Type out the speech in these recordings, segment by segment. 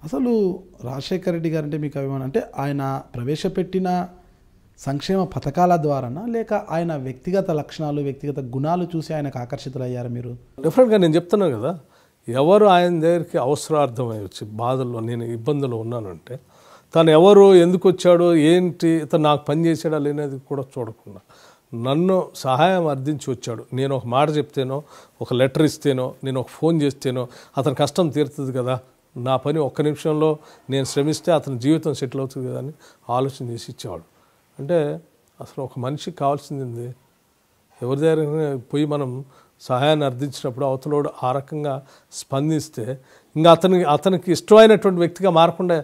అసలు రాజశేఖర రెడ్డి గారు అంటే మీకు అభిమానం అంటే ఆయన ప్రవేశపెట్టిన సంక్షేమ పథకాల ద్వారానా లేక ఆయన వ్యక్తిగత లక్షణాలు వ్యక్తిగత గుణాలు చూసి ఆయనకు ఆకర్షితులయ్యారు మీరు? డిఫరెంట్గా నేను చెప్తున్నాను కదా, ఎవరు ఆయన దగ్గరికి అవసరార్థమై వచ్చి బాధల్లో నేను ఇబ్బందులు ఉన్నానంటే తను ఎవరు ఎందుకు వచ్చాడో ఏంటి ఇతను నాకు పని చేసాడా లేనేది కూడా చూడకుండా నన్ను సహాయం అర్థించి వచ్చాడు. నేను ఒక మాట చెప్తేనో ఒక లెటర్ ఇస్తేనో నేను ఒక ఫోన్ చేస్తేనో అతని కష్టం తీరుతుంది కదా, నా పని ఒక్క నిమిషంలో నేను శ్రమిస్తే అతని జీవితం సెటిల్ అవుతుంది కదా అని ఆలోచన చేసి ఇచ్చేవాడు. అంటే అసలు ఒక మనిషికి కావాల్సింది ఎవరి దగ్గర పోయి మనం సహాయాన్ని అర్థించినప్పుడు అవతలోడు ఆ రకంగా స్పందిస్తే ఇంకా అతనికి ఇష్టమైనటువంటి వ్యక్తిగా మారకుండా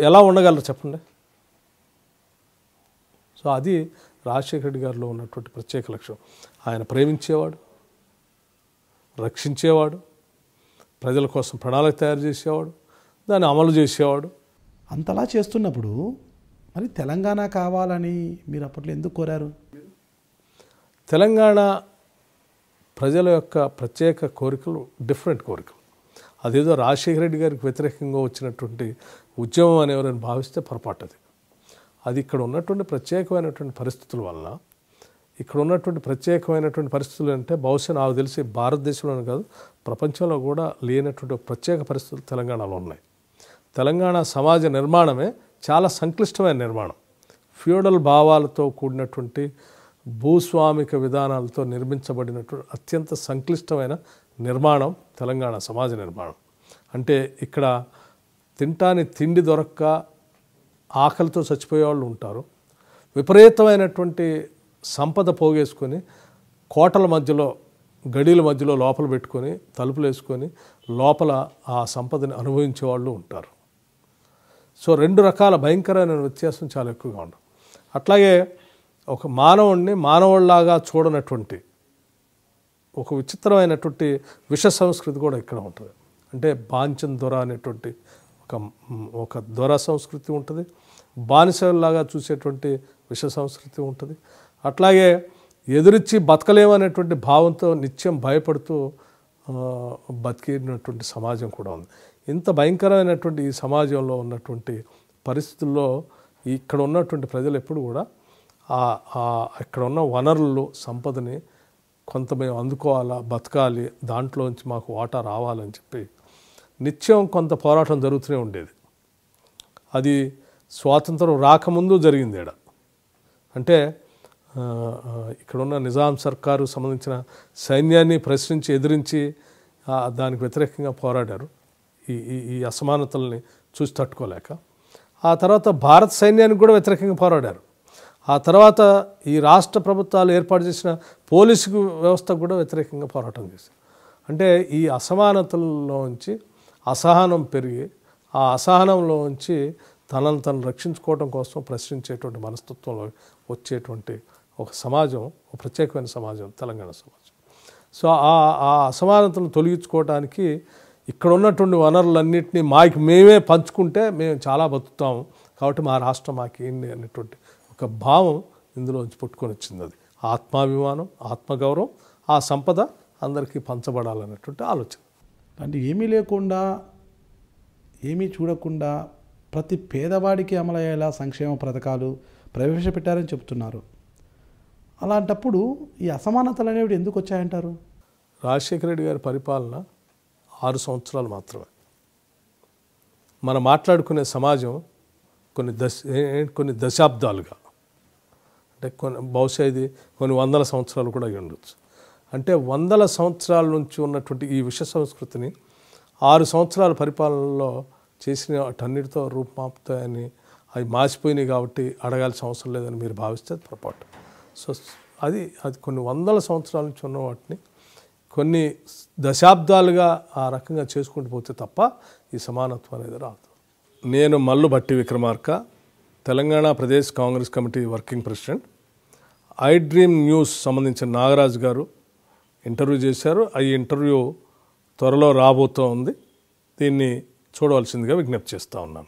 ఎలా ఉండగలరు చెప్పండి. సో అది రాజశేఖర రెడ్డి గారిలో ఉన్నటువంటి ప్రత్యేక లక్షణం. ఆయన ప్రేమించేవాడు, రక్షించేవాడు, ప్రజల కోసం ప్రణాళిక తయారు చేసేవాడు, దాన్ని అమలు చేసేవాడు. అంతలా చేస్తున్నప్పుడు మరి తెలంగాణ కావాలని మీరు అప్పట్లో ఎందుకు కోరారు? తెలంగాణ ప్రజల యొక్క ప్రత్యేక కోరికలు డిఫరెంట్ కోరికలు. అదేదో రాజశేఖర రెడ్డి గారికి వ్యతిరేకంగా వచ్చినటువంటి ఉద్యమం అని ఎవరైనా భావిస్తే పొరపాటు. అది ఇక్కడ ఉన్నటువంటి ప్రత్యేకమైనటువంటి పరిస్థితుల వల్ల, ఇక్కడ ఉన్నటువంటి ప్రత్యేకమైనటువంటి పరిస్థితులు అంటే బహుశా నాకు తెలిసి భారతదేశంలోనే కాదు ప్రపంచంలో కూడా లేనటువంటి ప్రత్యేక పరిస్థితులు తెలంగాణలో ఉన్నాయి. తెలంగాణ సమాజ నిర్మాణమే చాలా సంక్లిష్టమైన నిర్మాణం. ఫ్యూడల్ భావాలతో కూడినటువంటి భూస్వామిక విధానాలతో నిర్మించబడినటువంటి అత్యంత సంక్లిష్టమైన నిర్మాణం తెలంగాణ సమాజ నిర్మాణం. అంటే ఇక్కడ తింటాని తిండి దొరక్క ఆకలితో చచ్చిపోయేవాళ్ళు ఉంటారు. విపరీతమైనటువంటి సంపద పోగేసుకొని కోటల మధ్యలో గడీల మధ్యలో లోపల పెట్టుకొని తలుపులు వేసుకొని లోపల ఆ సంపదని అనుభవించే వాళ్ళు ఉంటారు. సో రెండు రకాల భయంకరమైన వ్యత్యాసం చాలా ఎక్కువగా ఉంటుంది. అట్లాగే ఒక మానవుడిని మానవుడిలాగా చూడనటువంటి ఒక విచిత్రమైనటువంటి విష సంస్కృతి కూడా ఇక్కడ ఉంటుంది. అంటే బాంచన్ దొర అనేటువంటి ఒక దొర సంస్కృతి ఉంటుంది, బానిసలాగా చూసేటువంటి విష సంస్కృతి ఉంటుంది. అట్లాగే ఎదురిచ్చి బతకలేమనేటువంటి భావంతో నిత్యం భయపడుతూ బతికినటువంటి సమాజం కూడా ఉంది. ఇంత భయంకరమైనటువంటి ఈ సమాజంలో ఉన్నటువంటి పరిస్థితుల్లో ఇక్కడ ఉన్నటువంటి ప్రజలు ఎప్పుడు కూడా ఇక్కడ ఉన్న వనరులు సంపదని కొంత మేము అందుకోవాలా, బతకాలి, దాంట్లోంచి మాకు వాటా రావాలని చెప్పి నిత్యం కొంత పోరాటం జరుగుతూనే ఉండేది. అది స్వాతంత్రం రాకముందు జరిగింది. అంటే ఇక్కడున్న నిజాం సర్కారు సంబంధించిన సైన్యాన్ని ప్రశ్నించి ఎదిరించి దానికి వ్యతిరేకంగా పోరాడారు ఈ అసమానతల్ని చూసి తట్టుకోలేక. ఆ తర్వాత భారత సైన్యానికి కూడా వ్యతిరేకంగా పోరాడారు. ఆ తర్వాత ఈ రాష్ట్ర ప్రభుత్వాలు ఏర్పాటు చేసిన పోలీసు వ్యవస్థకు కూడా వ్యతిరేకంగా పోరాటం చేశారు. అంటే ఈ అసమానతల్లోంచి అసహనం పెరిగి ఆ అసహనంలోంచి తనను తను రక్షించుకోవడం కోసం ప్రశ్నించేటువంటి మనస్తత్వంలో వచ్చేటువంటి ఒక సమాజం, ఒక ప్రత్యేకమైన సమాజం తెలంగాణ సమాజం. సో ఆ అసమానతను తొలగించుకోవడానికి ఇక్కడ ఉన్నటువంటి వనరులన్నింటినీ మేమే పంచుకుంటే మేము చాలా బతుకుతాము, కాబట్టి మా రాష్ట్రం మాకేంటి అనేటువంటి ఒక భావం ఇందులోంచి పుట్టుకొని వచ్చింది. అది ఆత్మాభిమానం, ఆత్మగౌరవం, ఆ సంపద అందరికీ పంచబడాలనేటువంటి ఆలోచన. అంటే ఏమీ లేకుండా ఏమీ చూడకుండా ప్రతి పేదవాడికి అమలయ్యేలా సంక్షేమ పథకాలు ప్రవేశపెట్టారని చెప్తున్నారు. అలాంటప్పుడు ఈ అసమానతలు అనేవి ఎందుకు వచ్చాయంటారు? రాజశేఖర రెడ్డి గారి పరిపాలన 6 సంవత్సరాలు మాత్రమే. మనం మాట్లాడుకునే సమాజం కొన్ని దశాబ్దాలుగా, అంటే బహుశా ఇది కొన్ని వందల సంవత్సరాలు కూడా అయి ఉండొచ్చు. అంటే వందల సంవత్సరాల నుంచి ఉన్నటువంటి ఈ విష సంస్కృతిని 6 సంవత్సరాల పరిపాలనలో చేసిన వాటన్నిటితో రూపుమాపుతాయని, అవి మాసిపోయినాయి కాబట్టి అడగాల్సిన అవసరం లేదని మీరు భావిస్తే పొరపాటు. సో అది కొన్ని వందల సంవత్సరాల నుంచి ఉన్న వాటిని కొన్ని దశాబ్దాలుగా ఆ రకంగా చేసుకుంటూ పోతే తప్ప ఈ సమానత్వం అనేది రాదు. నేను Mallu Bhatti Vikramarka, Telangana Pradesh Congress committee working president. I dream news సంబంధించిన నాగరాజు గారు ఇంటర్వ్యూ చేశారు. ఈ ఇంటర్వ్యూ త్వరలో రాబోతూ ఉంది. దీన్ని చూడవలసిందిగా విజ్ఞప్తి చేస్తూ ఉన్నాను.